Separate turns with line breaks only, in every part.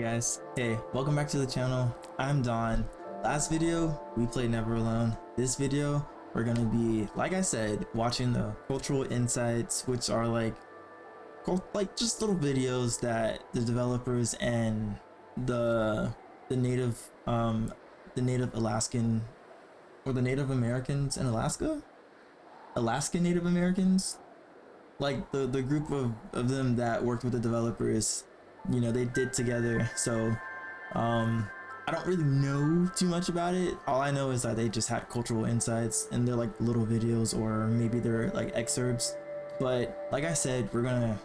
Guys, hey, welcome back to the channel. I'm Don. Last video we played Never Alone. This video we're gonna be, like I said, watching the cultural insights, which are like just little videos that the developers and the native the native Alaskan, or the Native Americans in Alaskan Native Americans, like the group of them that worked with the developers, they did together. So I don't really know too much about it. All I know is that they just had cultural insights and they're like little videos, or maybe they're like excerpts. But like I said, we're gonna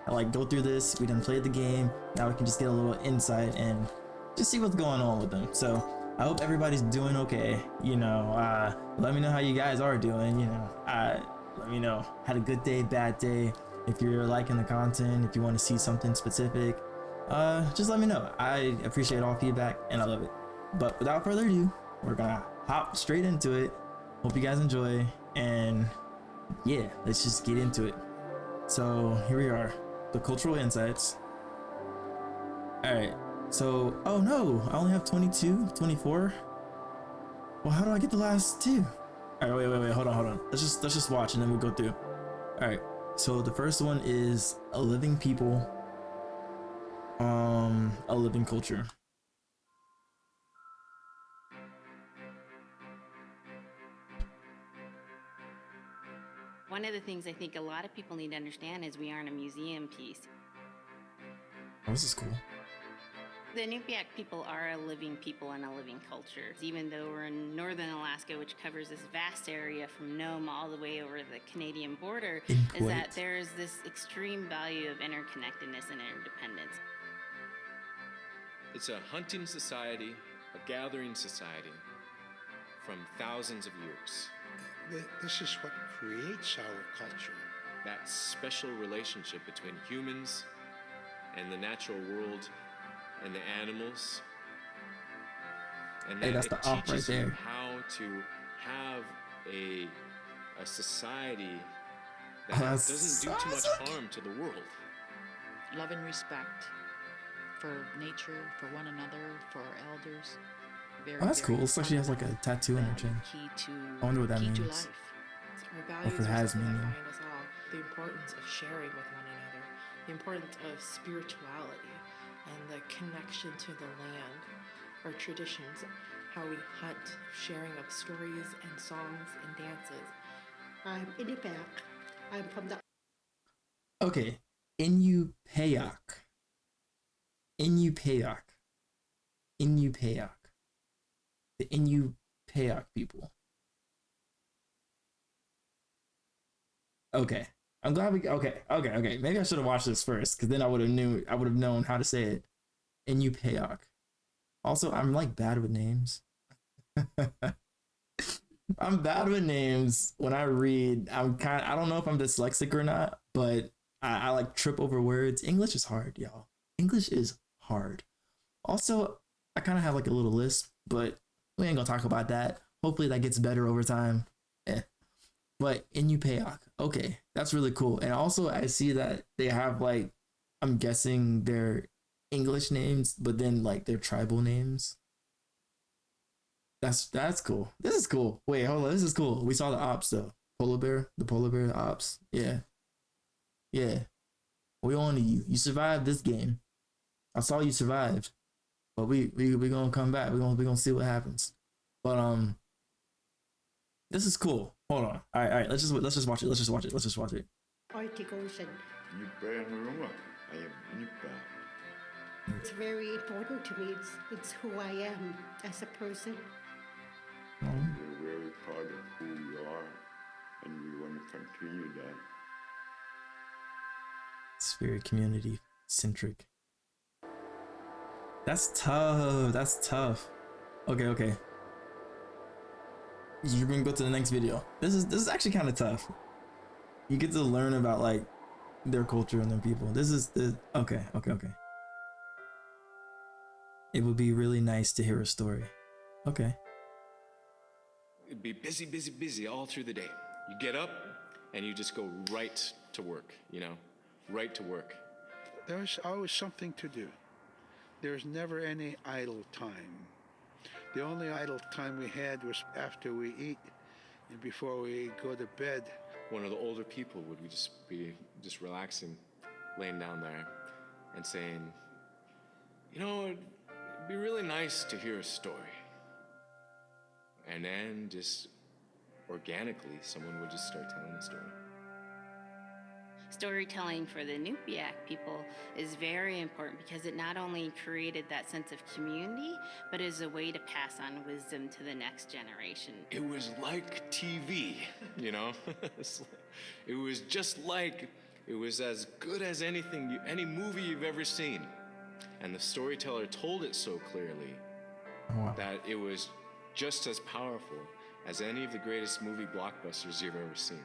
like go through this. We done played the game, now we can just get a little insight and just see what's going on with them. So I hope everybody's doing okay. Let me know how you guys are doing. Let me know, had a good day, bad day. If you're liking the content, if you want to see something specific, just let me know. I appreciate all feedback and I love it. But without further ado, we're gonna hop straight into it. Hope you guys enjoy, and yeah, let's just get into it. So here we are, the cultural insights. All right, so oh no, I only have 22, 24. Well, how do I get the last two? All right, wait, hold on. Let's just watch and then we'll go through. All right, so the first one is a living people, a living culture.
One of the things I think a lot of people need to understand is we aren't a museum piece.
Oh, this is cool.
The Iñupiat people are a living people and a living culture. Even though we're in northern Alaska, which covers this vast area from Nome all the way over the Canadian border, is that there's this extreme value of interconnectedness and interdependence.
It's a hunting society, a gathering society from thousands of years.
This is what creates our culture.
That special relationship between humans and the natural world and the animals. And
hey, that's
it
the op right
teaches you
there.
how to have a society that doesn't do too much harm to the world.
Love and respect for nature, for one another, for our elders.
Oh, that's cool. Looks like she has like a tattoo on her chin. I wonder what that means.
Our values
it has
are something that
meaning.
bind us all. The importance of sharing with one another, the importance of spirituality, and the connection to the land, our traditions, how we hunt, sharing of stories and songs and dances.
I'm Iñupiat. I'm from the...
Okay, Iñupiat. The Iñupiat people. Okay, I'm glad we. Okay. Maybe I should have watched this first, because then I would have known how to say it. Iñupiat. Also, I'm like bad with names. I'm bad with names when I read. I don't know if I'm dyslexic or not, but I like trip over words. English is hard, y'all. English is hard. Also, I kind of have like a little lisp, but we ain't gonna talk about that. Hopefully that gets better over time. But Iñupiat, okay, that's really cool. And also I see that they have like, I'm guessing their English names, but then like their tribal names. That's cool. This is cool. Wait, hold on, this is cool. We saw the ops though. The polar bear ops. Yeah. We on to you. You survived this game. I saw you survived. But we gonna come back. We gonna see what happens. But this is cool. Hold on. All right. Let's just watch it. Let's just watch it.
Arctic Ocean. It's very important to me. It's who I am as a person.
We're very proud of who we are, and we want to continue that.
It's very community centric. That's tough. Okay. You're gonna go to the next video. This is actually kind of tough. You get to learn about like their culture and their people. This is the okay. It would be really nice to hear a story. Okay.
It'd be busy all through the day. You get up and you just go right to work, right to work.
There's always something to do. There's never any idle time. The only idle time we had was after we eat and before we go to bed.
One of the older people would be just relaxing, laying down there and saying, you know, it'd be really nice to hear a story. And then just organically, someone would just start telling a story.
Storytelling for the Iñupiat people is very important because it not only created that sense of community, but is a way to pass on wisdom to the next generation.
It was like TV, you know? It was just like, it was as good as anything, any movie you've ever seen. And the storyteller told it so clearly that it was just as powerful as any of the greatest movie blockbusters you've ever seen.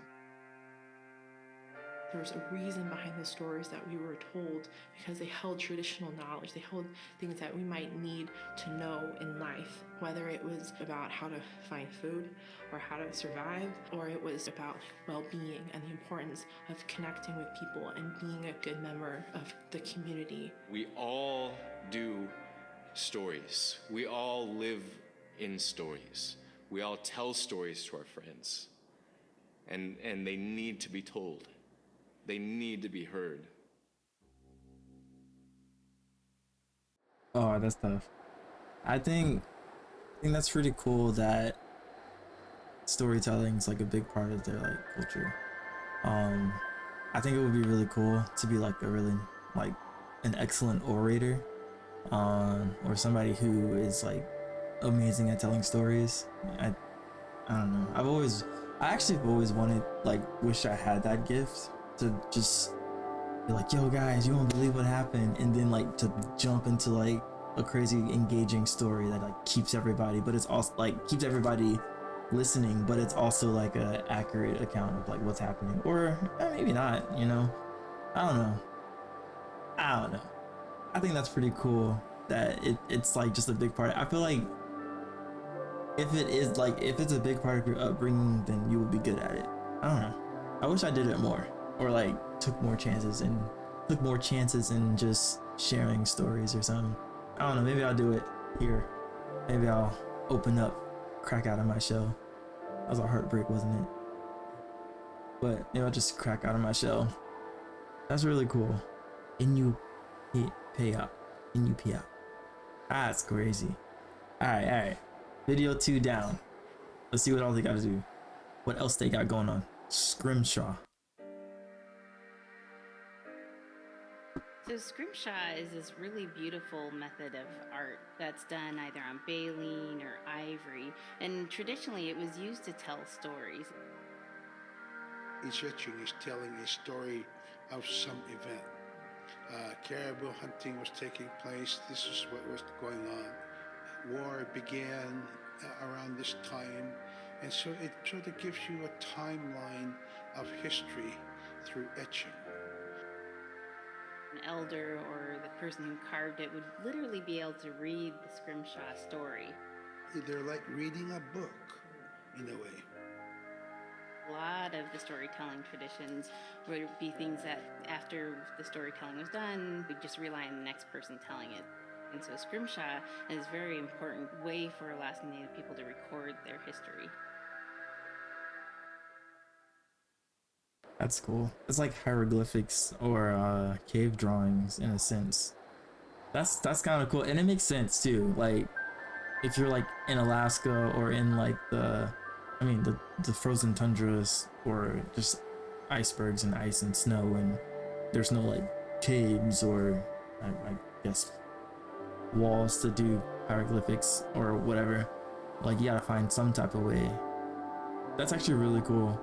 There's a reason behind the stories that we were told because they held traditional knowledge. They held things that we might need to know in life, whether it was about how to find food or how to survive, or it was about well-being and the importance of connecting with people and being a good member of the community.
We all do stories. We all live in stories. We all tell stories to our friends. And they need to be told. They need to be heard.
Oh, that's tough. I think that's pretty cool that storytelling is like a big part of their like culture. I think it would be really cool to be like a really like an excellent orator, or somebody who is like amazing at telling stories. I don't know. I actually have always wanted, like, wish I had that gift to just be like, yo guys, you won't believe what happened, and then like to jump into like a crazy engaging story that like keeps everybody, but it's also like keeps everybody listening, but it's also like a accurate account of like what's happening, or maybe not, you know. I don't know. I think that's pretty cool that it's like just a big part. I feel like if it's a big part of your upbringing, then you will be good at it. I don't know. I wish I did it more, or like took more chances in just sharing stories or something. I don't know, maybe I'll do it here. Maybe I'll open up, crack out of my shell. That was a heartbreak, wasn't it? But maybe I'll just crack out of my shell. That's really cool. Iñupiat. That's crazy. Alright. Video 2 down. Let's see what else they gotta do. What else they got going on? Scrimshaw.
So scrimshaw is this really beautiful method of art that's done either on baleen or ivory, and traditionally it was used to tell stories.
Each etching is telling a story of some event. Caribou hunting was taking place. This is what was going on. War began around this time, and so it sort of gives you a timeline of history through etching.
An elder or the person who carved it would literally be able to read the scrimshaw story.
They're like reading a book, in a way.
A lot of the storytelling traditions would be things that after the storytelling was done, we just rely on the next person telling it. And so scrimshaw is a very important way for Alaskan Native people to record their history.
That's cool. It's like hieroglyphics or cave drawings in a sense. That's kind of cool, and it makes sense too. Like if you're like in Alaska or in like the frozen tundras, or just icebergs and ice and snow, and there's no like caves or I guess walls to do hieroglyphics or whatever. Like you gotta find some type of way. That's actually really cool.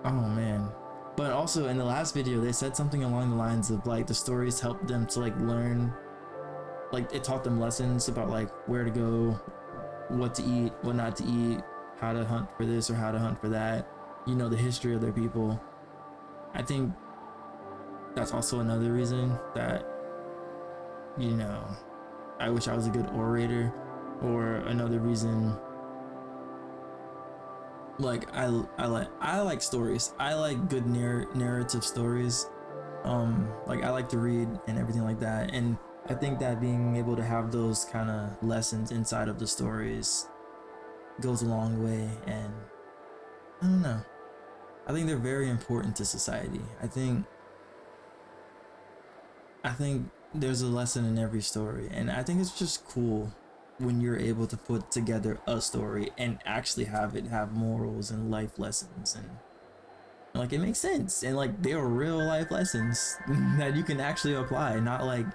Oh man. But also in the last video they said something along the lines of like the stories helped them to like learn, like it taught them lessons about like where to go, what to eat, what not to eat, how to hunt for this or how to hunt for that, you know, the history of their people. I think that's also another reason that, you know, I wish I was a good orator, or another reason like I like stories. I like good narrative stories. Like I like to read and everything like that, and I think that being able to have those kind of lessons inside of the stories goes a long way, and I don't know. I think they're very important to society. I think there's a lesson in every story, and I think it's just cool when you're able to put together a story and actually have it have morals and life lessons, and like it makes sense, and like they are real life lessons that you can actually apply, not like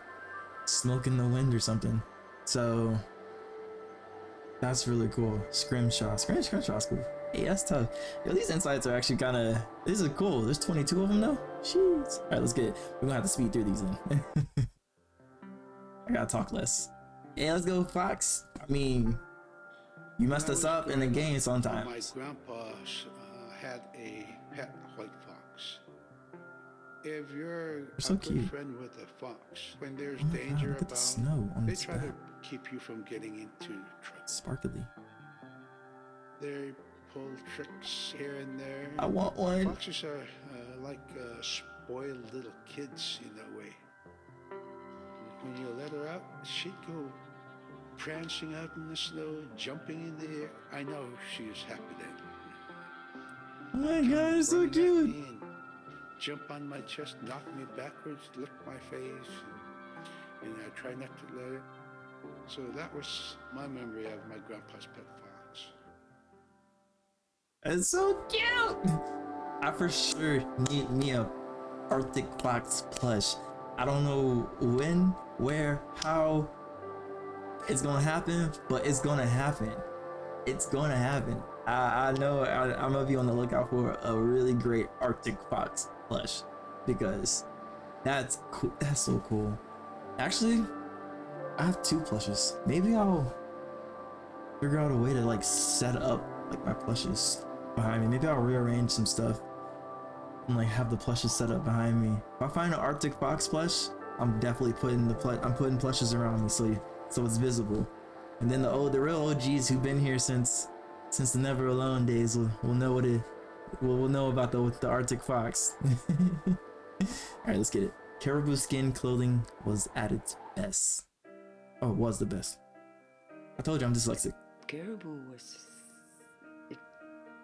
smoke in the wind or something. So that's really cool. Scrimshaw's cool. Hey, that's tough. Yo, these insights are actually kind of, this is cool. There's 22 of them though. Jeez. All right, let's get it. We're gonna have to speed through these then. I gotta talk less. Yeah, let's go, Fox. I mean, you messed us up in the game sometimes.
My grandpa had a pet white fox. If you're
so
a good
cute.
friend with a fox, when there's
Oh,
danger
wow, look at the
about,
snow on
they
its
try to
back.
keep you from getting into trouble.
Sparkly.
They pull tricks here and there.
I want one.
Foxes are like spoiled little kids in that way. When you let her out, she'd go prancing out in the snow, jumping in the air. I know she was happy then.
Oh my god, it's so
Running at
cute.
me and jump on my chest, knock me backwards, lick my face, and I try not to let it. So that was my memory of my grandpa's pet fox.
It's so cute. I for sure need me a Arctic Fox plush. I don't know when, where, how it's gonna happen, but it's gonna happen. It's gonna happen. I know I'm gonna be on the lookout for a really great Arctic Fox plush, because that's cool. That's so cool. Actually, I have 2 plushes. Maybe I'll figure out a way to like set up like my plushes behind me. Maybe I'll rearrange some stuff and like have the plushes set up behind me. If I find an Arctic Fox plush, I'm definitely putting I'm putting plushes around me so it's visible. And then the real OGs who've been here since the Never Alone days will know what it will know about the Arctic Fox. All right, let's get it. Caribou skin clothing was at its best. Oh, it was the best. I told you I'm dyslexic.
Caribou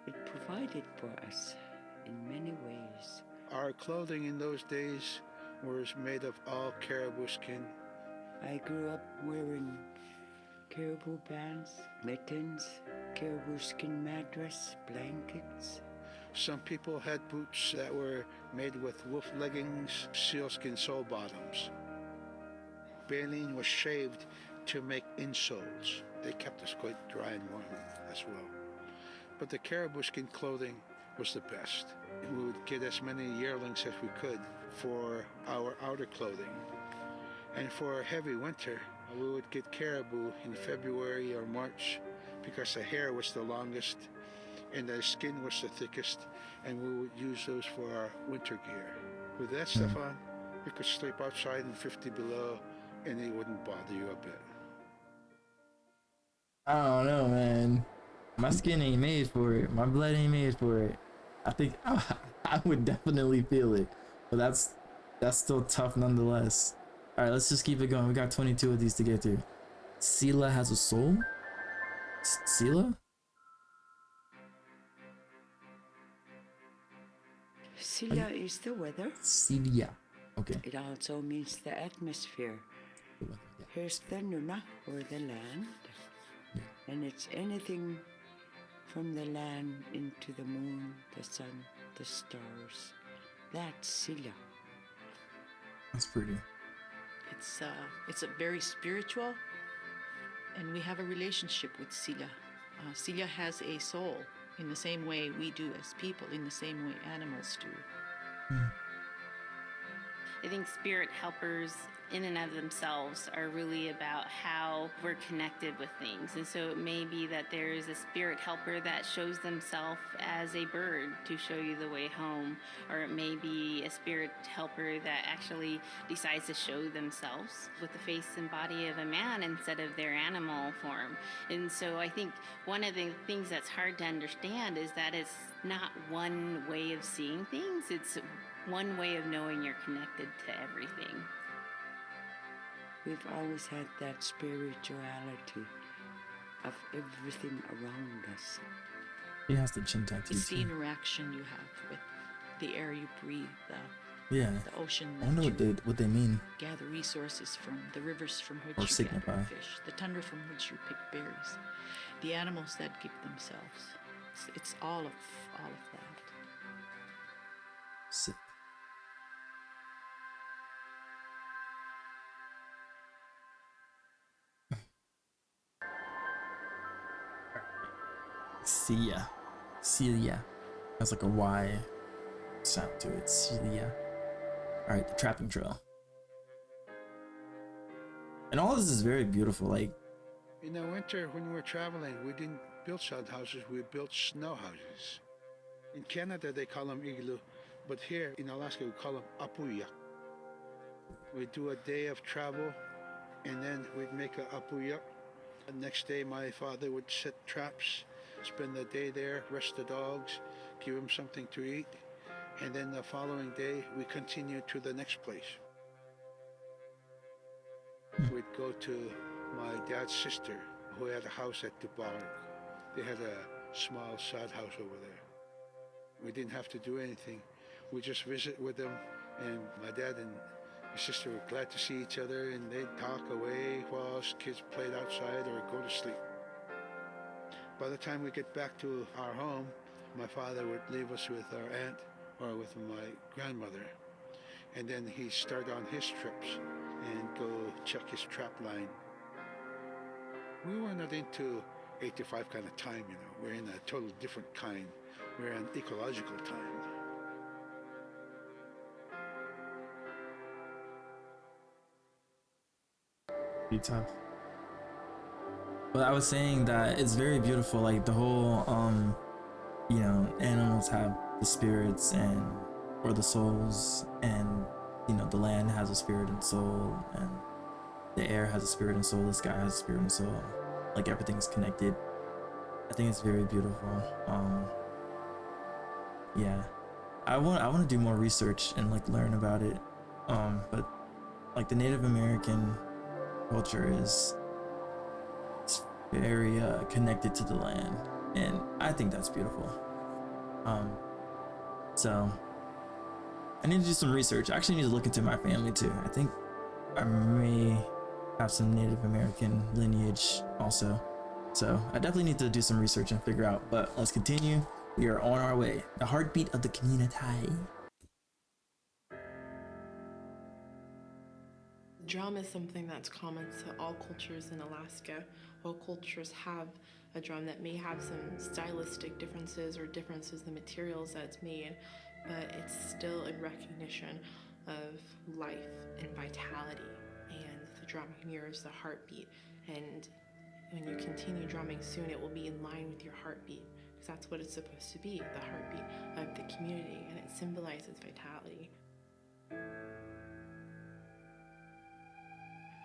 it provided for us in many ways.
Our clothing in those days was made of all caribou skin.
I grew up wearing caribou bands, mittens, caribou skin mattress, blankets.
Some people had boots that were made with wolf leggings, sealskin sole bottoms. Baleen was shaved to make insoles. They kept us quite dry and warm as well. But the caribou skin clothing was the best. We would get as many yearlings as we could for our outer clothing. And for heavy winter, we would get caribou in February or March because the hair was the longest and the skin was the thickest, and we would use those for our winter gear. With that stuff on, you could sleep outside in 50 below and it wouldn't bother you a bit.
I don't know, man. My skin ain't made for it. My blood ain't made for it. I think I would definitely feel it, but that's still tough nonetheless. All right, let's just keep it going. We got 22 of these to get through. Sila has a soul? Sila?
Sila is the weather.
Sila. Okay.
It also means the atmosphere.
Yeah.
Here's the Nuna, or the land.
Yeah.
And it's anything from the land into the moon, the sun, the stars. That's Sila.
That's pretty.
It's a very spiritual, and we have a relationship with Sila. Sila has a soul in the same way we do as people, in the same way animals do.
I think spirit helpers in and of themselves are really about how we're connected with things. And so it may be that there is a spirit helper that shows themselves as a bird to show you the way home, or it may be a spirit helper that actually decides to show themselves with the face and body of a man instead of their animal form. And so I think one of the things that's hard to understand is that it's not one way of seeing things, it's one way of knowing you're connected to everything.
we've always had that spirituality of everything around us.
He has the chin tattoo
It's the
too.
interaction you have with the air you breathe,
Yeah.
the ocean
I wonder what they mean.
gather resources from, the rivers from which
Or
you
signify.
gather fish, the tundra from which you pick berries, the animals that give themselves. It's all of that.
Sick. Celia. Celia. Has like a Y sound to it. Celia. Alright, the trapping trail. And all this is very beautiful. Like,
In the winter, when we were traveling, we didn't build sod houses, we built snow houses. In Canada, they call them igloo, but here in Alaska, we call them apuya. We do a day of travel, and then we'd make a apuya. The next day, my father would set traps, spend the day there, rest the dogs, give them something to eat, and then the following day, we continue to the next place. We'd go to my dad's sister, who had a house at Dubai. They had a small sod house over there. We didn't have to do anything. We just visit with them, and my dad and my sister were glad to see each other, and they'd talk away while us kids played outside or go to sleep. By the time we get back to our home, my father would leave us with our aunt or with my grandmother, and then he'd start on his trips and go check his trap line. We were not into 8 to 5 kind of time, you know. We're in a totally different kind. We're in ecological time.
be tough. But I was saying that it's very beautiful, like the whole you know, animals have the spirits and or the souls, and you know, the land has a spirit and soul, and the air has a spirit and soul, the sky has a spirit and soul, like everything's connected. I think it's very beautiful. Yeah, I want to do more research and like learn about it, but like the Native American culture is very connected to the land, and I think that's beautiful. So I need to do some research. I actually need to look into my family too. I think I may have some Native American lineage also, so I definitely need to do some research and figure out. But let's continue. We are on our way. The heartbeat of the community.
Drum is something that's common to all cultures in Alaska. All cultures have a drum that may have some stylistic differences or differences in the materials that it's made, but it's still in recognition of life and vitality. And the drum mirrors the heartbeat. And when you continue drumming soon, it will be in line with your heartbeat, because that's what it's supposed to be, the heartbeat of the community, and it symbolizes vitality.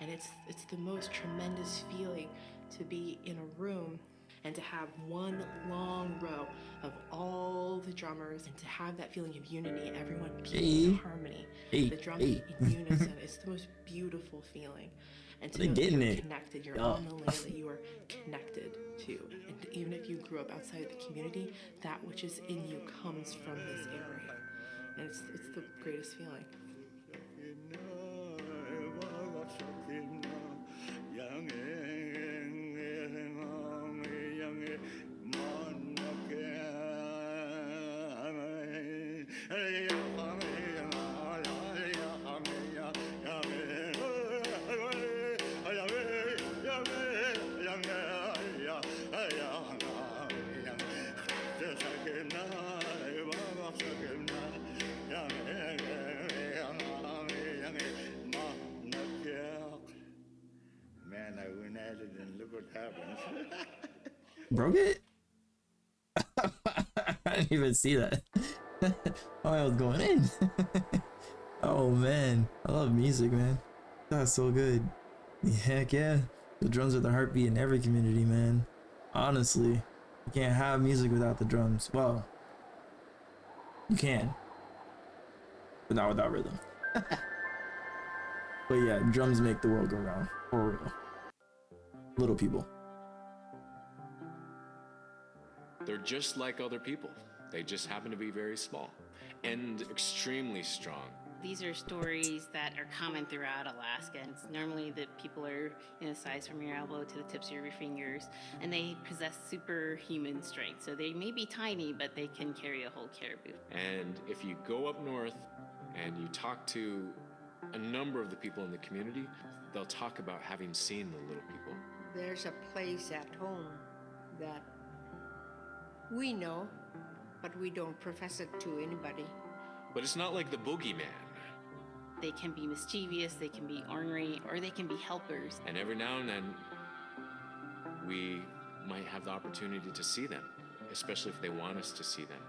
And it's the most tremendous feeling to be in a room and to have one long row of all the drummers, and to have that feeling of unity, everyone being in harmony, the drumming in unison. It's the most beautiful feeling. And to know that you're connected, you're on the land that you are connected to. And even if you grew up outside of the community, that which is in you comes from this area. And it's the greatest feeling.
Man, I went at it and look what happens.
Broke it? I didn't even see that. Oh, I was going in. Oh man, I love music, man. That's so good. Heck yeah, the drums are the heartbeat in every community, man. Honestly, you can't have music without the drums. Well, you can, but not without rhythm. But yeah, drums make the world go round, for real. Little people.
They're just like other people. They just happen to be very small and extremely strong.
These are stories that are common throughout Alaska. And it's normally the people are in a size from your elbow to the tips of your fingers, and they possess superhuman strength. So they may be tiny, but they can carry a whole caribou.
And if you go up north and you talk to a number of the people in the community, they'll talk about having seen the little people.
There's a place at home that we know, but we don't profess it to anybody.
But it's not like the boogeyman.
They can be mischievous, they can be ornery, or they can be helpers.
And every now and then, we might have the opportunity to see them, especially if they want us to see them.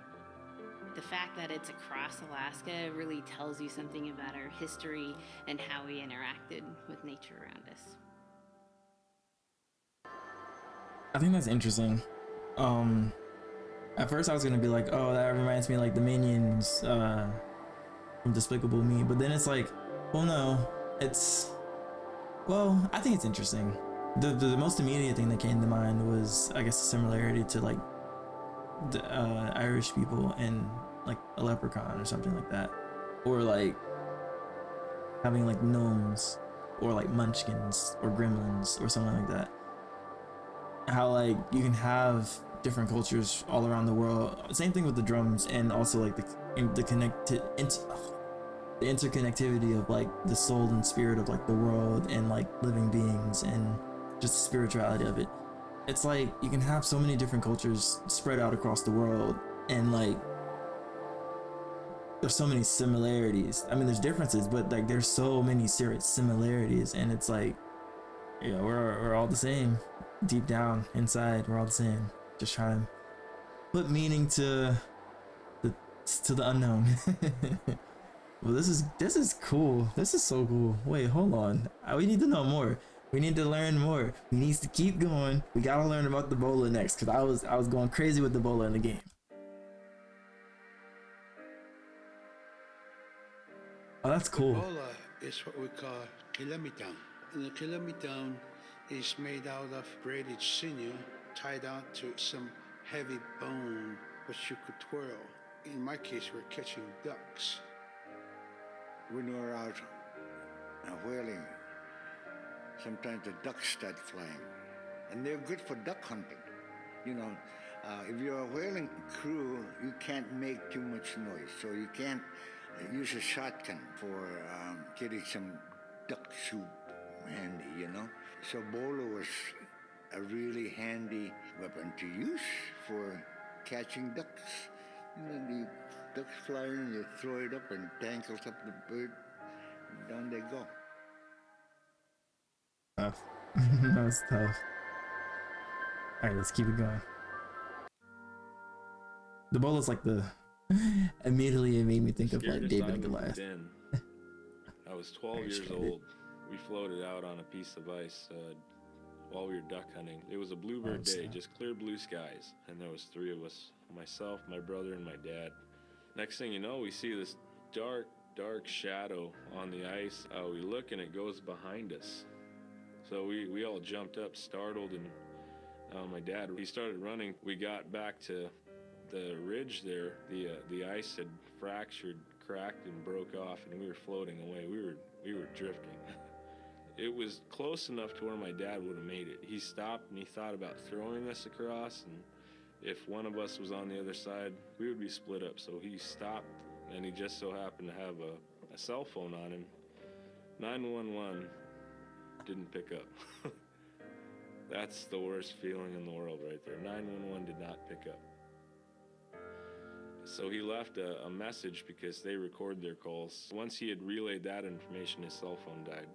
The fact that it's across Alaska really tells you something about our history and how we interacted with nature around us.
I think that's interesting. At first I was gonna be like, oh, that reminds me of like the Minions from Despicable Me, but then it's like, well, no, I think it's interesting. The most immediate thing that came to mind was, I guess, the similarity to like the Irish people and like a leprechaun or something like that, or like having like gnomes or like munchkins or gremlins or something like that. How like you can have different cultures all around the world. Same thing with the drums, and also like the interconnectivity of like the soul and spirit of like the world and like living beings and just the spirituality of it. It's like you can have so many different cultures spread out across the world, and like there's so many similarities. I mean, there's differences, but like there's so many serious similarities, and it's like, yeah, we're all the same. Deep down inside, we're all the same. Just trying to put meaning to the unknown. Well, this is cool. This is so cool. Wait, hold on. We need to know more. We need to learn more. We need to keep going. We gotta learn about the bola next, because I was going crazy with the bola in the game. Oh, that's cool.
The bola is what we call kilamitan. And the kilamitan is made out of braided sinew tied on to some heavy bone which you could twirl. In my case, we're catching ducks.
When we're out whaling, sometimes the ducks start flying, and they're good for duck hunting. You know, if you're a whaling crew, you can't make too much noise, so you can't use a shotgun for getting some duck soup handy, you know. So bolo was a really handy weapon to use for catching ducks. You know, the ducks fly in, you throw it up and tangles up the bird, and down they go.
Tough. That's tough. Alright, let's keep it going. The bola's like the... Immediately it made me think of like David and Goliath.
I was 12 years old. We floated out on a piece of ice while we were duck hunting. It was a bluebird day, just clear blue skies. And there was 3 of us, myself, my brother, and my dad. Next thing you know, we see this dark shadow on the ice. We look and it goes behind us. So we all jumped up, startled, and my dad, he started running. We got back to the ridge there. The ice had fractured, cracked, and broke off, and we were floating away. We were drifting. It was close enough to where my dad would have made it. He stopped and he thought about throwing us across, and if one of us was on the other side, we would be split up. So he stopped, and he just so happened to have a cell phone on him. 911 didn't pick up. That's the worst feeling in the world right there. 911 did not pick up. So he left a message because they record their calls. Once he had relayed that information, his cell phone died.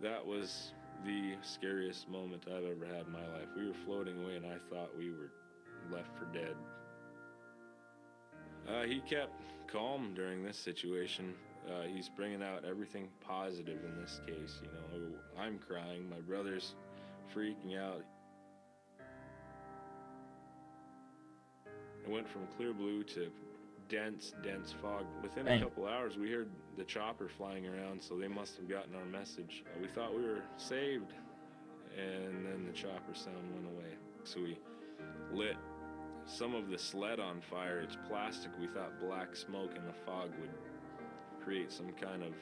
That was the scariest moment I've ever had in my life. We were floating away and I thought we were left for dead. He kept calm during this situation. He's bringing out everything positive in this case. You know, I'm crying, my brother's freaking out. It went from clear blue to dense fog. Within
Dang.
a couple hours, we heard the chopper flying around, so they must have gotten our message. We thought we were saved, and then the chopper sound went away. So we lit some of the sled on fire. It's plastic. We thought black smoke in the fog would create some kind of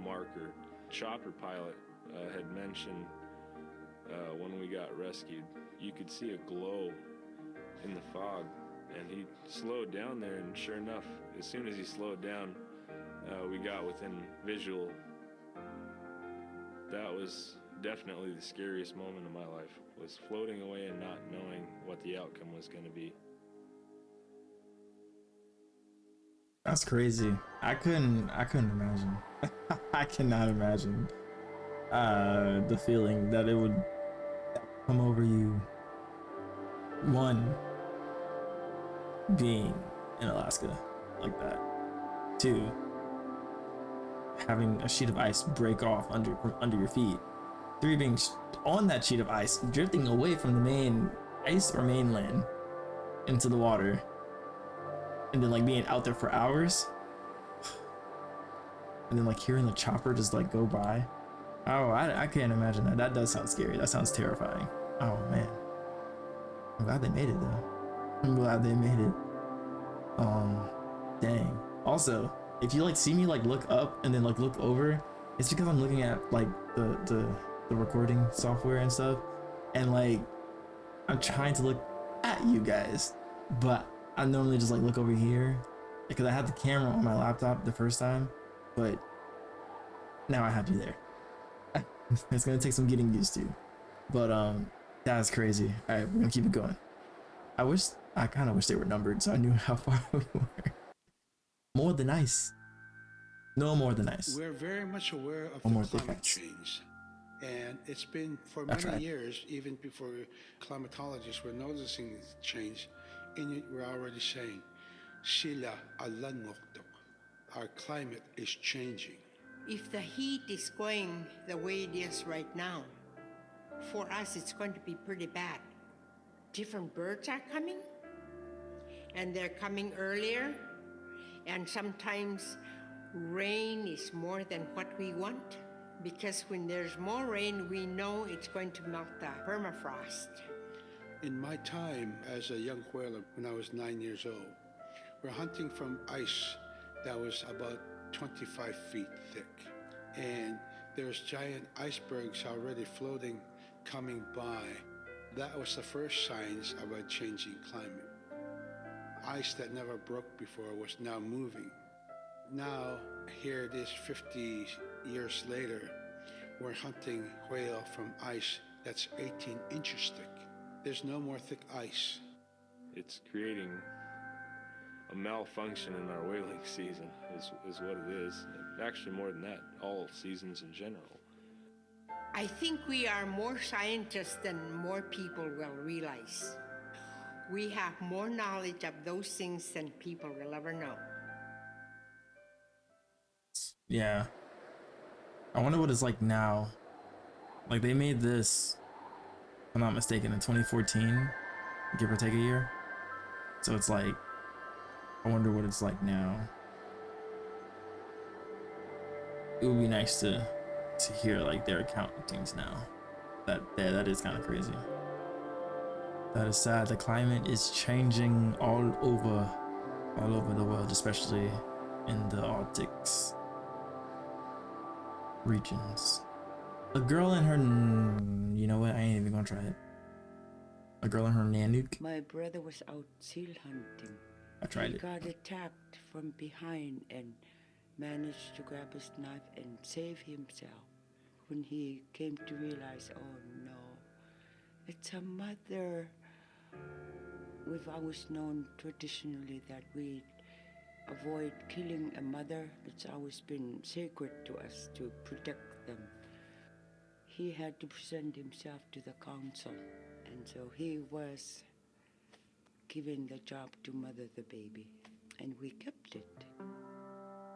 marker. Chopper pilot had mentioned when we got rescued, you could see a glow in the fog, and he slowed down there, and sure enough, as soon as he slowed down, we got within visual. That was definitely the scariest moment of my life, was floating away and not knowing what the outcome was going to be.
That's crazy. I couldn't imagine. I cannot imagine the feeling that it would come over you. One, being in Alaska like that. Two, having a sheet of ice break off under your feet. Three, being on that sheet of ice, drifting away from the main ice or mainland into the water, and then like being out there for hours, and then like hearing the chopper just like go by. Oh, I can't imagine that. That does sound scary. That sounds terrifying. Oh man, I'm glad they made it though. I'm glad they made it. Dang. Also, if you like see me like look up and then like look over, it's because I'm looking at like the recording software and stuff, and like I'm trying to look at you guys, but I normally just like look over here because I had the camera on my laptop the first time, but now I have you there. It's gonna take some getting used to, but that's crazy. All right, we're gonna keep it going. I kind of wish they were numbered so I knew how far we were. More than ice. No more than ice.
We're very much aware of
One more
the
thick
climate
ice.
change. And it's been for
That's
many
right.
years, even before climatologists were noticing this change, Inuit were already saying, Sila alan ngoktok. Our climate is changing.
If the heat is going the way it is right now, for us it's going to be pretty bad. Different birds are coming, and they're coming earlier, and sometimes rain is more than what we want, because when there's more rain, we know it's going to melt the permafrost.
In my time as a young whaler, when I was 9 years old, we're hunting from ice that was about 25 feet thick. And there's giant icebergs already floating, coming by. That was the first signs of a changing climate. Ice that never broke before was now moving. Now, here it is 50 years later, we're hunting whale from ice that's 18 inches thick. There's no more thick ice.
It's creating a malfunction in our whaling season is what it is. Actually, more than that, all seasons in general.
I think we are more scientists than more people will realize. We have more knowledge of those things than people will ever know.
Yeah. I wonder what it's like now. Like they made this, if I'm not mistaken, in 2014, give or take a year. So it's like, I wonder what it's like now. It would be nice to hear like their account of things now. That is kind of crazy. That is sad. The climate is changing all over the world, especially in the Arctics regions. A girl and her, you know what? I ain't even gonna try it. A girl and her Nanook.
My brother was out seal hunting.
I tried
He
it.
got attacked from behind and managed to grab his knife and save himself. When he came to realize, oh no, it's a mother. We've always known traditionally that we avoid killing a mother. It's always been sacred to us to protect them. He had to present himself to the council, and so he was given the job to mother the baby, and we kept it.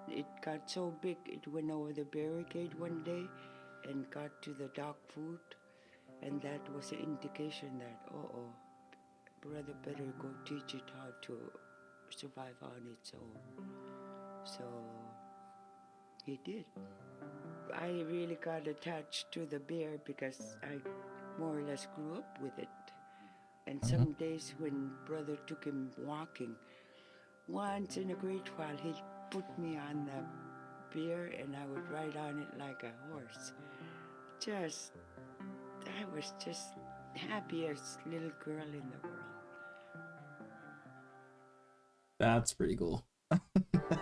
It got so big, it went over the barricade one day and got to the dog food, and that was an indication that, brother better go teach it how to survive on its own. So he did. I really got attached to the bear because I more or less grew up with it. And some days when brother took him walking, once in a great while he'd put me on the bear and I would ride on it like a horse. I was just happiest little girl in the world.
That's pretty cool.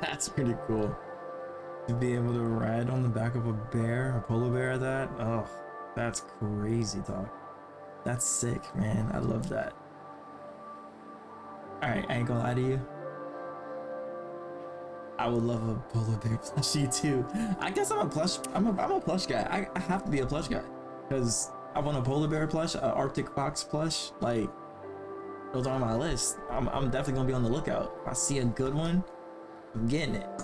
That's pretty cool. To be able to ride on the back of a bear, a polar bear at that, oh, that's crazy talk. That's sick, man. I love that. Alright, I ain't gonna lie to you. I would love a polar bear plushie too. I guess I'm a plush guy. I have to be a plush guy. Because I want a polar bear plush, an Arctic fox plush. Like, those are on my list. I'm definitely gonna be on the lookout. If I see a good one, I'm getting it.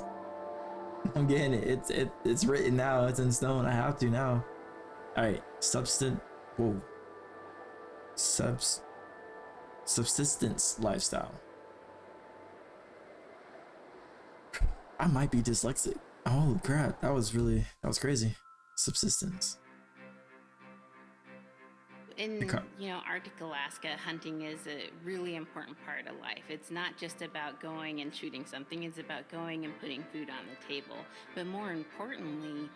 I'm getting it. It's written now. It's in stone. I have to now. All right, subsistence lifestyle. I might be dyslexic. Oh crap! That was crazy. Subsistence.
In Arctic Alaska, hunting is a really important part of life. It's not just about going and shooting something, it's about going and putting food on the table. But more importantly,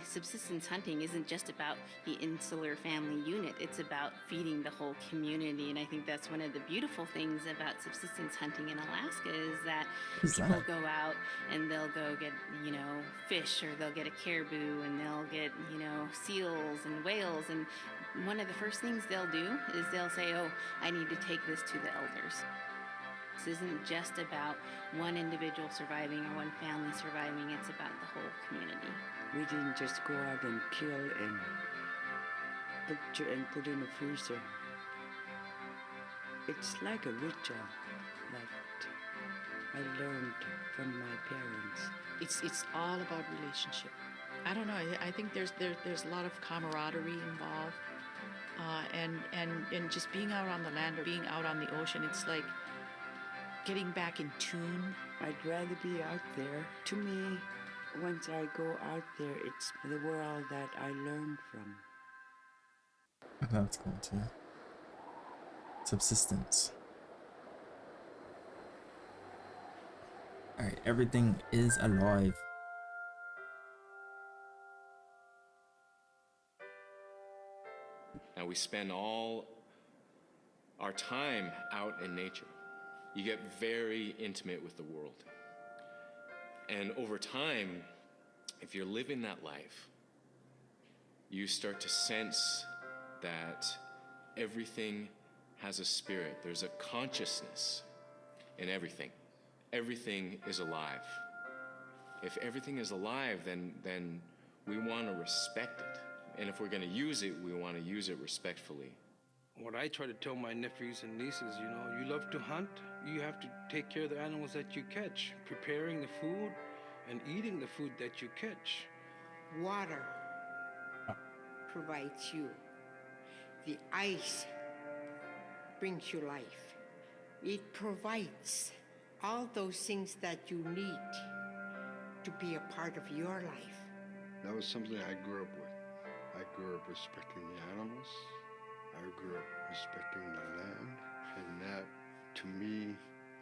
subsistence hunting isn't just about the insular family unit, it's about feeding the whole community. And I think that's one of the beautiful things about subsistence hunting in Alaska is that people go out and they'll go get, fish, or they'll get a caribou, and they'll get, seals and whales. And one of the first things they'll do is they'll say, oh, I need to take this to the elders. This isn't just about one individual surviving or one family surviving, it's about the whole community.
We didn't just go out and kill and butcher and put in a freezer. It's like a ritual that I learned from my parents.
It's all about relationship. I don't know. I think there's a lot of camaraderie involved, and just being out on the land or being out on the ocean. It's like getting back in tune.
I'd rather be out there. To me, once I go out there, it's the world that I learn from.
That's cool too. Subsistence. Alright, everything is alive.
Now we spend all our time out in nature. You get very intimate with the world. And over time, if you're living that life, you start to sense that everything has a spirit. There's a consciousness in everything. Everything is alive. If everything is alive, then we want to respect it. And if we're going to use it, we want to use it respectfully.
What I try to tell my nephews and nieces, you love to hunt, you have to take care of the animals that you catch, preparing the food and eating the food that you catch.
Water provides you. The ice brings you life. It provides all those things that you need to be a part of your life.
That was something I grew up with. I grew up respecting the animals. I grew up respecting the land. And that, to me,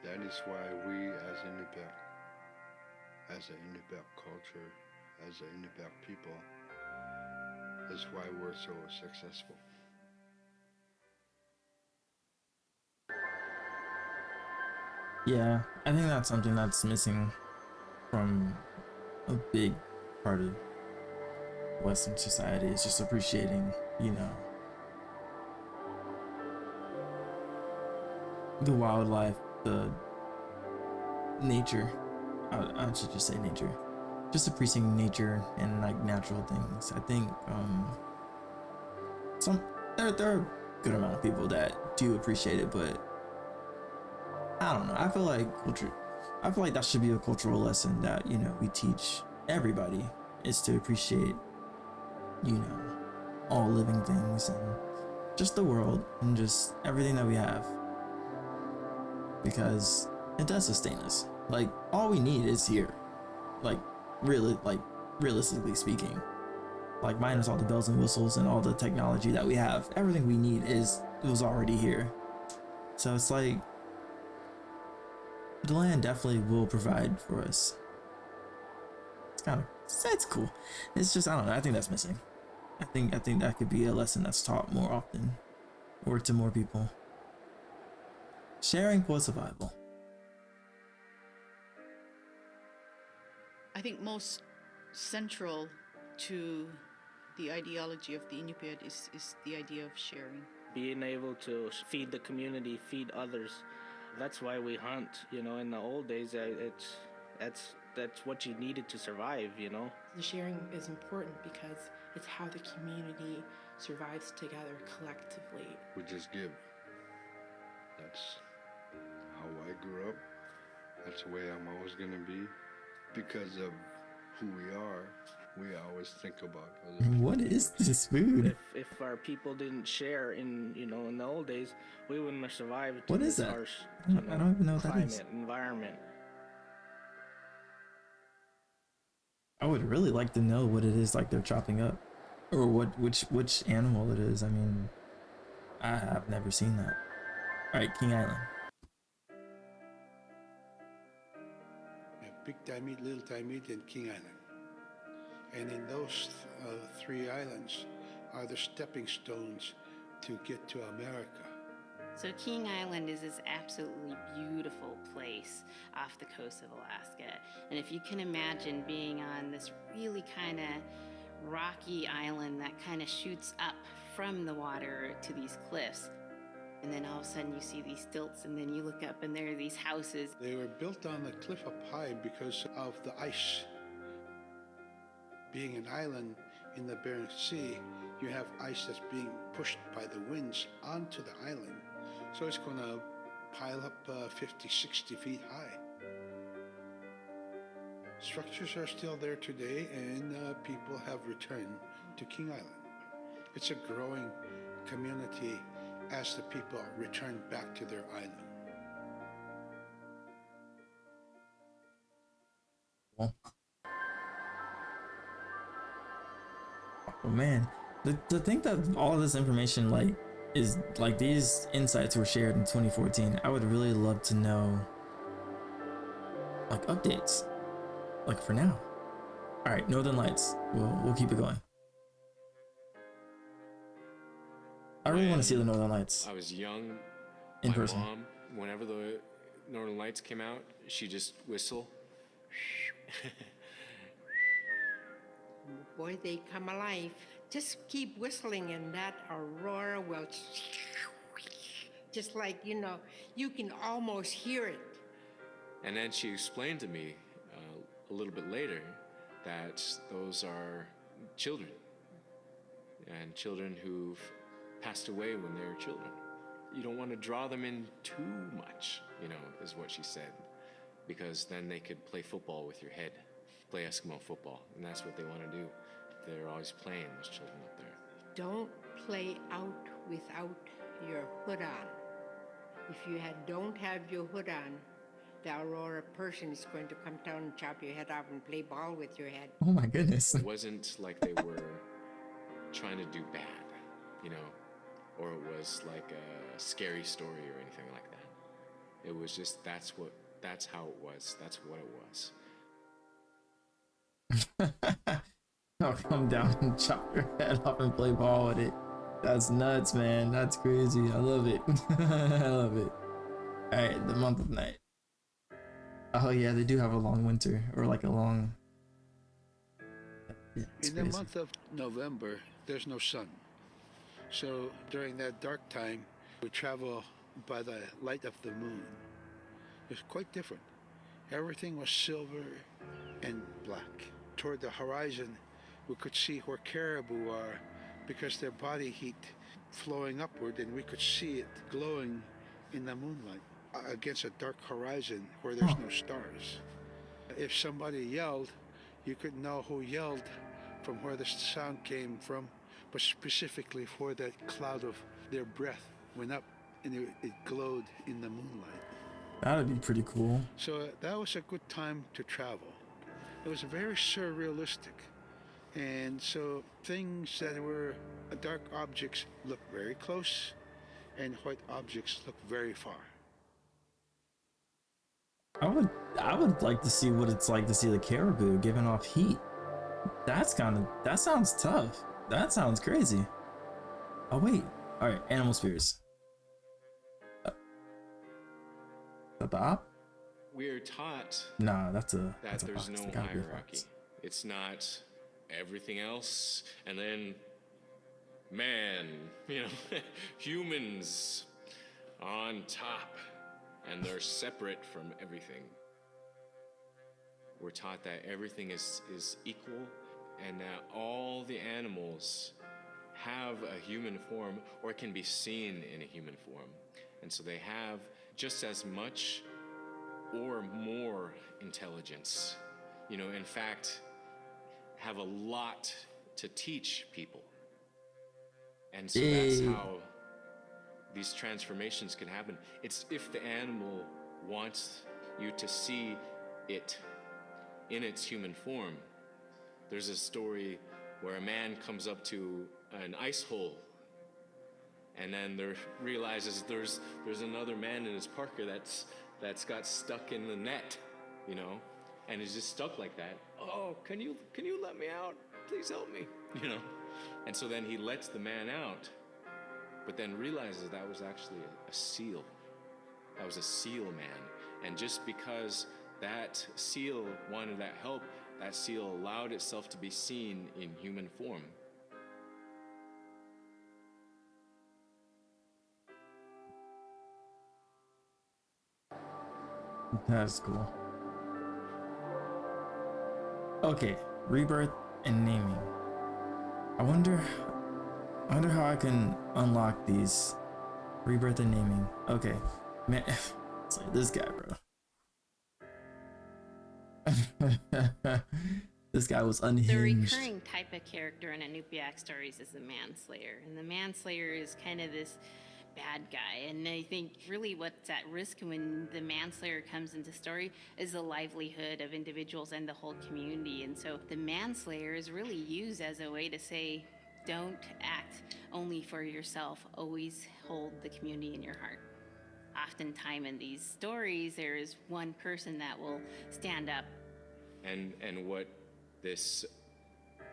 that is why we as Iñupiat, as an Iñupiat culture, as an Iñupiat people, is why we're so successful.
Yeah, I think that's something that's missing from a big part of Western society. Is just appreciating, the wildlife, the nature. I should just say nature. Just appreciating nature and like natural things. I think there are a good amount of people that do appreciate it, but I don't know. I feel like that should be a cultural lesson that, we teach everybody, is to appreciate, all living things and just the world and just everything that we have. Because it does sustain us. Like, all we need is here. Like, really, like, realistically speaking. Like, minus all the bells and whistles and all the technology that we have, everything we need was already here. So it's like, the land definitely will provide for us. It's cool. It's just, I don't know, I think that's missing. I think that could be a lesson that's taught more often, or to more people. Sharing for survival.
I think most central to the ideology of the Iñupiat is the idea of sharing.
Being able to feed the community, feed others. That's why we hunt. You know, in the old days, that's what you needed to survive, you know.
The sharing is important because it's how the community survives together collectively.
We just give. That's how I grew up. That's the way I'm always going to be. Because of who we are, we always think about other people.
What is this food?
If our people didn't share in the old days, we wouldn't have survived.
What is that?
Harsh,
I don't even know what that is.
Climate, environment.
I would really like to know what it is like they're chopping up, or which animal it is. I mean, I've never seen that. All right, King Island.
Big Timid, Little Timid, and King Island. And in those three islands are the stepping stones to get to America.
So King Island is this absolutely beautiful place off the coast of Alaska. And if you can imagine being on this really kind of rocky island that kind of shoots up from the water to these cliffs, and then all of a sudden you see these stilts, and then you look up and there are these houses.
They were built on the cliff up high because of the ice. Being an island in the Bering Sea, you have ice that's being pushed by the winds onto the island. So it's going to pile up 50, 60 feet high. Structures are still there today, and people have returned to King Island. It's a growing community as the people return back to their island.
Oh man, to think that all of this information is these insights were shared in 2014. I would really love to know updates for now. All right, Northern Lights. We'll keep it going. I really want to see the Northern Lights.
I was young.
In person.
Mom, whenever the Northern Lights came out, she just whistle.
Boy, they come alive. Just keep whistling and that aurora will just you can almost hear it.
And then she explained to me a little bit later that those are children, and children who've passed away when they were children. You don't want to draw them in too much, is what she said, because then they could play football with your head, play Eskimo football, and that's what they want to do. They're always playing, those children up there.
Don't play out without your hood on. If you don't have your hood on, the Aurora person is going to come down and chop your head off and play ball with your head.
Oh my goodness.
It wasn't like they were trying to do bad, or it was like a scary story or anything like that. It was just that's how it was. That's what it was.
I'll come down and chop your head off and play ball with it. That's nuts, man. That's crazy. I love it. I love it. All right, the month of night. Oh yeah, they do have a long winter, or a long. Yeah,
in the month of November, there's no sun. So during that dark time, we travel by the light of the moon. It's quite different. Everything was silver and black. Toward the horizon, we could see where caribou are because their body heat flowing upward, and we could see it glowing in the moonlight against a dark horizon where there's no stars. If somebody yelled, you could know who yelled from where the sound came from, but specifically where that cloud of their breath went up and it glowed in the moonlight.
That'd be pretty cool.
So that was a good time to travel. It was very surrealistic. And so things that were dark objects look very close, and white objects look very far.
I would like to see what it's like to see the caribou giving off heat. That sounds tough. That sounds crazy. Oh wait. All right, animal spirits. The op?
We're taught
Nah,
that
that's a
there's
fox.
no
There gotta be a
hierarchy.
fox.
It's not everything else, and then man, humans on top, and they're separate from everything. We're taught that everything is equal, and that all the animals have a human form, or can be seen in a human form. And so they have just as much or more intelligence. In fact, have a lot to teach people. And so that's how these transformations can happen. It's if the animal wants you to see it in its human form. There's a story where a man comes up to an ice hole, and then realizes there's another man in his parka that's got stuck in the net, and is just stuck like that. Oh, can you let me out? Please help me, And so then he lets the man out, but then realizes that was actually a seal. That was a seal man. And just because that seal wanted that help, that seal allowed itself to be seen in human form.
That's cool. Okay, rebirth and naming. I wonder how I can unlock these. Rebirth and naming. Okay, man, it's like this guy, bro. This guy was unhinged.
The recurring type of character in Iñupiat stories is the manslayer, and the manslayer is kind of this bad guy. And I think really what's at risk when the manslayer comes into story is the livelihood of individuals and the whole community. And so the manslayer is really used as a way to say, don't act only for yourself, always hold the community in your heart. Oftentimes in these stories, there is one person that will stand up.
And what this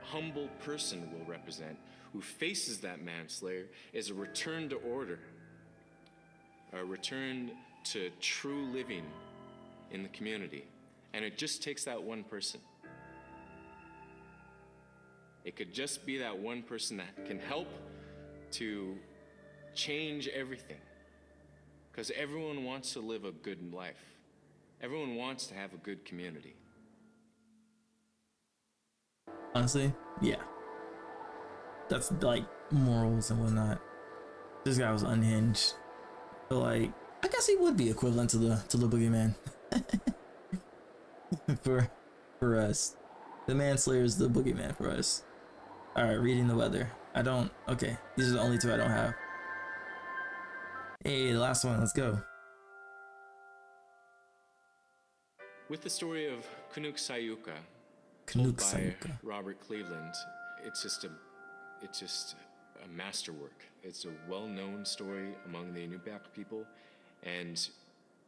humble person will represent, who faces that manslayer, is a return to order, a return to true living in the community. And it just takes that one person. It could just be that one person that can help to change everything. Because everyone wants to live a good life. Everyone wants to have a good community.
Honestly, yeah. That's like morals and whatnot. This guy was unhinged. But like, I guess he would be equivalent to the boogeyman. for us. The manslayer is the boogeyman for us. Alright, reading the weather. Okay, these are the only two I don't have. Hey, the last one, let's go.
With the story of Canuck Sayuka,
Canuck
told by
Sayuka.
Robert Cleveland, it's just a masterwork. It's a well-known story among the Iñupiat people, and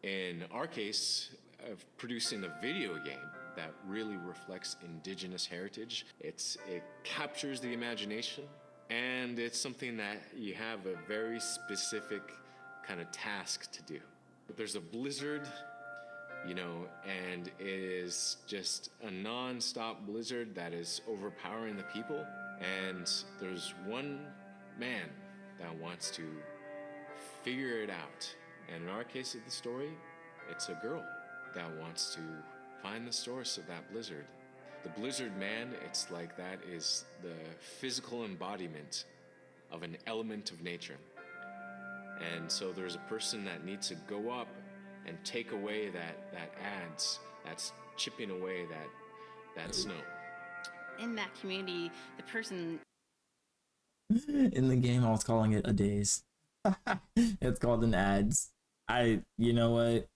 in our case, of producing a video game that really reflects indigenous heritage. It captures the imagination, and it's something that you have a very specific kind of task to do. But there's a blizzard, and it is just a non-stop blizzard that is overpowering the people. And there's one man that wants to figure it out. And in our case of the story, it's a girl that wants to find the source of that blizzard. The blizzard man, it's like that is the physical embodiment of an element of nature. And so there's a person that needs to go up and take away that adds, that's chipping away that snow.
In that community, the person...
In the game, I was calling it a daze. It's called an ads. You know what?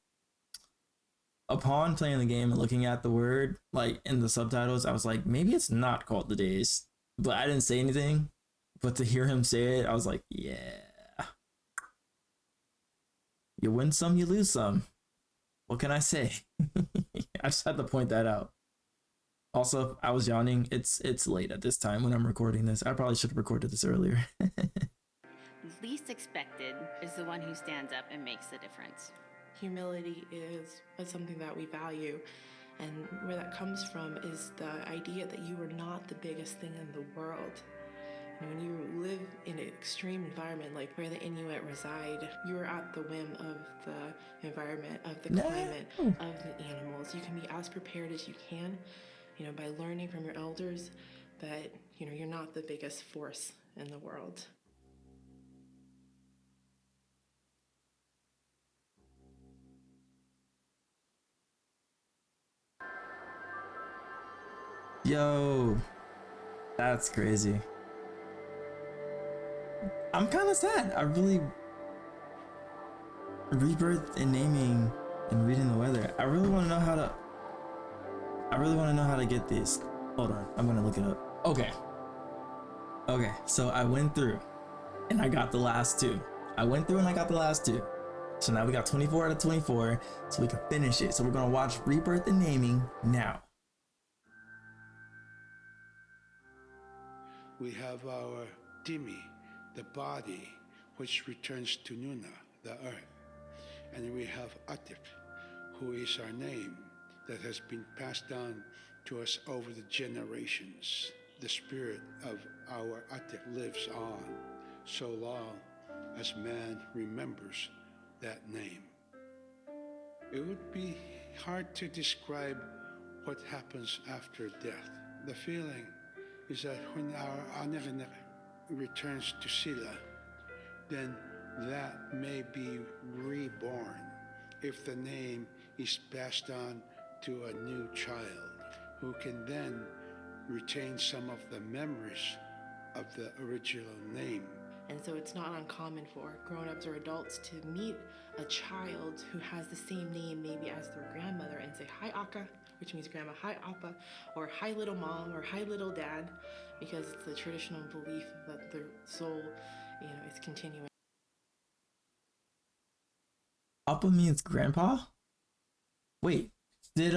upon playing the game and looking at the word like in the subtitles, I was like, maybe it's not called the days, but I didn't say anything. But to hear him say it, I was like, yeah, you win some, you lose some. What can I say? I just had to point that out. Also, I was yawning. It's late at this time when I'm recording this. I probably should have recorded this earlier.
Least expected is the one who stands up and makes the difference.
Humility is something that we value, and where that comes from is the idea that you are not the biggest thing in the world. And when you live in an extreme environment like where the Inuit reside, you are at the whim of the environment, of the climate, of the animals. You can be as prepared as you can, by learning from your elders, but you're not the biggest force in the world.
Yo, that's crazy. I'm kind of sad. I really rebirth and naming and reading the weather. I really want to know how to get these. Hold on, I'm gonna look it up. Okay, so I went through and I got the last two. So now we got 24 out of 24, so we can finish it. So we're gonna watch Rebirth and Naming now.
We have our Dimi, the body, which returns to Nuna, the earth. And we have Atif, who is our name that has been passed down to us over the generations. The spirit of our Atif lives on so long as man remembers that name. It would be hard to describe what happens after death. The feeling is that when our Anerenek returns to Sila, then that may be reborn if the name is passed on to a new child who can then retain some of the memories of the original name.
And so it's not uncommon for grown-ups or adults to meet a child who has the same name maybe as their grandmother and say, "Hi, Akka," which means grandma, "Hi, Appa," or "Hi, little mom," or "Hi, little dad," because it's the traditional belief that the soul, is continuing.
Appa means grandpa? Wait, did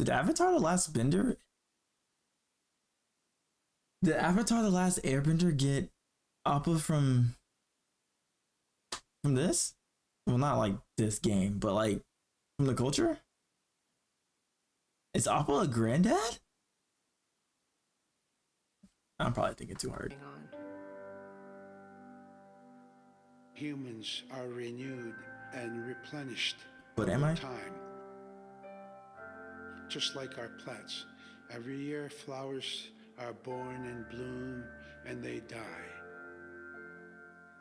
Avatar the Last Bender? Did Avatar the Last Airbender get Appa from this? Well, not like this game, but like from the culture? Is Appa a granddad? I'm probably thinking too hard.
Humans are renewed and replenished
But am
over
I?
time. Just like our plants. Every year flowers are born and bloom and they die.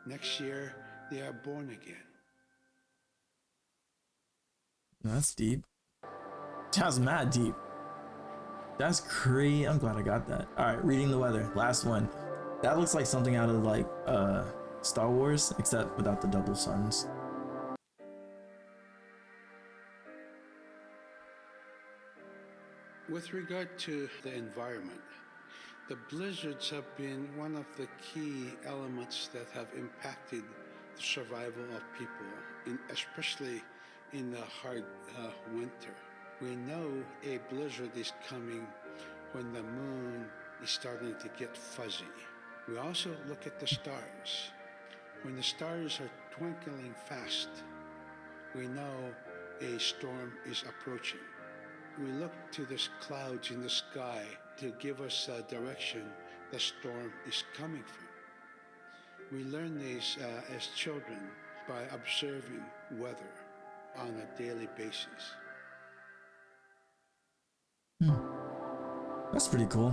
Next year they are born again.
That's deep. That's mad deep. That's crazy. I'm glad I got that. All right, reading the weather. Last one. That looks like something out of like Star Wars, except without the double suns.
With regard to the environment, the blizzards have been one of the key elements that have impacted the survival of people, especially in the hard winter. We know a blizzard is coming when the moon is starting to get fuzzy. We also look at the stars. When the stars are twinkling fast, we know a storm is approaching. We look to the clouds in the sky to give us a direction the storm is coming from. We learn these as children by observing weather on a daily basis.
That's pretty cool.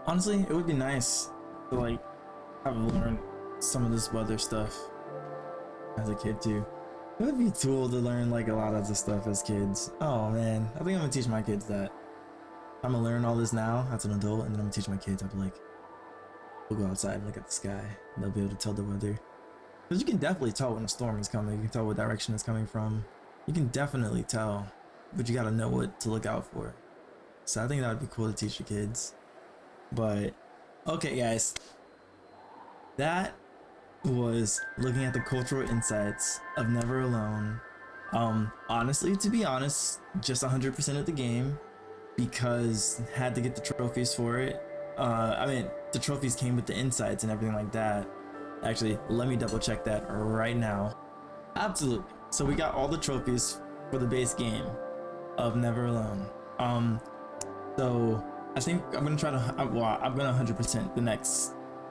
Honestly, it would be nice to like have learned some of this weather stuff as a kid too. It would be cool to learn like a lot of the stuff as kids. Oh man, I think I'm gonna teach my kids that. I'm gonna learn all this now as an adult, and then I'm gonna teach my kids. I'll be like, we'll go outside and look at the sky, and they'll be able to tell the weather. Because you can definitely tell when a storm is coming. You can tell what direction it's coming from. You can definitely tell, but you gotta know what to look out for. So I think that would be cool to teach your kids. But okay, guys, that was looking at the cultural insights of Never Alone. Honestly, to be honest, just 100% of the game, because had to get the trophies for it. I mean, the trophies came with the insights and everything like that. Actually, let me double check that right now. Absolutely. So we got all the trophies for the base game of Never Alone. So I think I'm gonna try to, well, I'm gonna 100%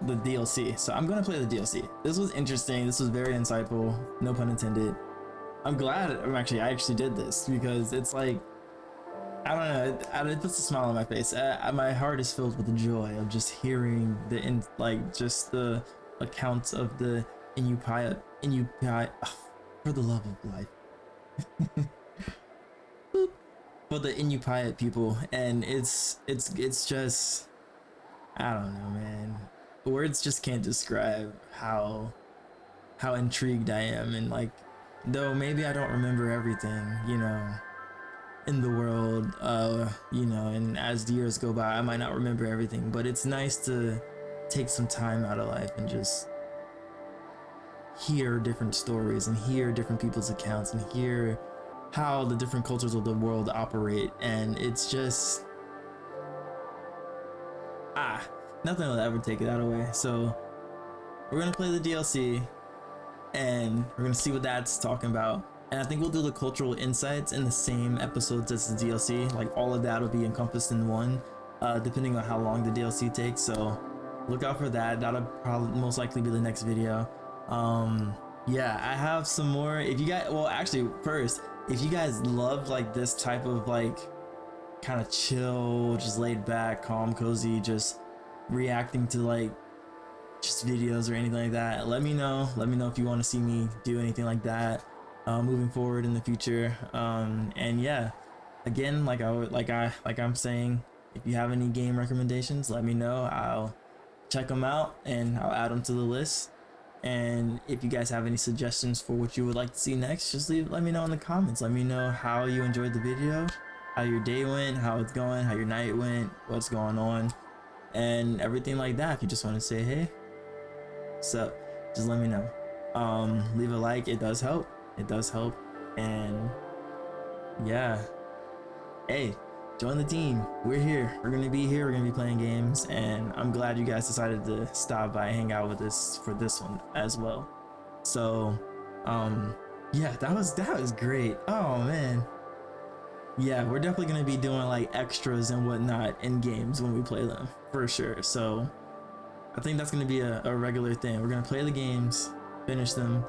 the DLC. So I'm gonna play the DLC. This was interesting. This was very insightful. No pun intended. I'm glad I actually did this, because it's like, I don't know, it puts a smile on my face. My heart is filled with the joy of just hearing just the accounts of the Iñupiat, for the love of life. For the Iñupiat people, and it's just, I don't know, man. Words just can't describe how intrigued I am, and like, though maybe I don't remember everything, you know, in the world, you know, and as the years go by, I might not remember everything, but it's nice to take some time out of life and just hear different stories and hear different people's accounts and hear how the different cultures of the world operate. And it's just, nothing will ever take that away. So we're gonna play the DLC and we're gonna see what that's talking about. And I think we'll do the cultural insights in the same episodes as the DLC. Like, all of that will be encompassed in one, depending on how long the DLC takes. So look out for that. That'll probably most likely be the next video. Yeah, I have some more. If you guys, well, actually, first, if you guys love like this type of like kind of chill, just laid back, calm, cozy, just reacting to like just videos or anything like that, let me know. Let me know if you want to see me do anything like that moving forward in the future. And yeah, again, like I'm saying, if you have any game recommendations, let me know. I'll check them out and I'll add them to the list. And if you guys have any suggestions for what you would like to see next, just let me know in the comments. Let me know how you enjoyed the video, how your day went, how it's going, how your night went, what's going on, and everything like that. If you just want to say hey, so just let me know. Leave a like, it does help. It does help. And yeah, hey, join the team. We're here. We're gonna be here. We're gonna be playing games, and I'm glad you guys decided to stop by and hang out with us for this one as well. So yeah, that was great. Oh man, yeah, we're definitely gonna be doing like extras and whatnot in games when we play them for sure. So I think that's gonna be a regular thing. We're gonna play the games, finish them,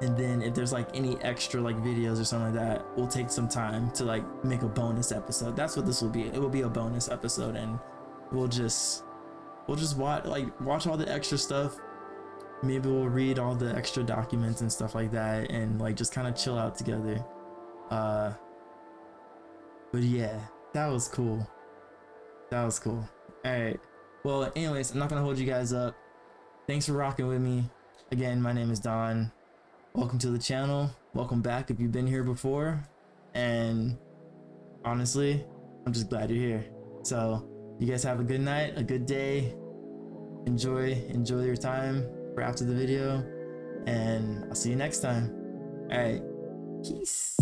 and then if there's like any extra like videos or something like that, we'll take some time to like make a bonus episode. That's what this will be. It will be a bonus episode, and we'll just watch all the extra stuff. Maybe we'll read all the extra documents and stuff like that, and like just kind of chill out together. But yeah, that was cool. That was cool. All right. Well, anyways, I'm not gonna hold you guys up. Thanks for rocking with me. Again, my name is Don. Welcome to the channel. Welcome back if you've been here before. And honestly, I'm just glad you're here. So you guys have a good night, a good day. Enjoy your time for after the video. And I'll see you next time. All right. Peace.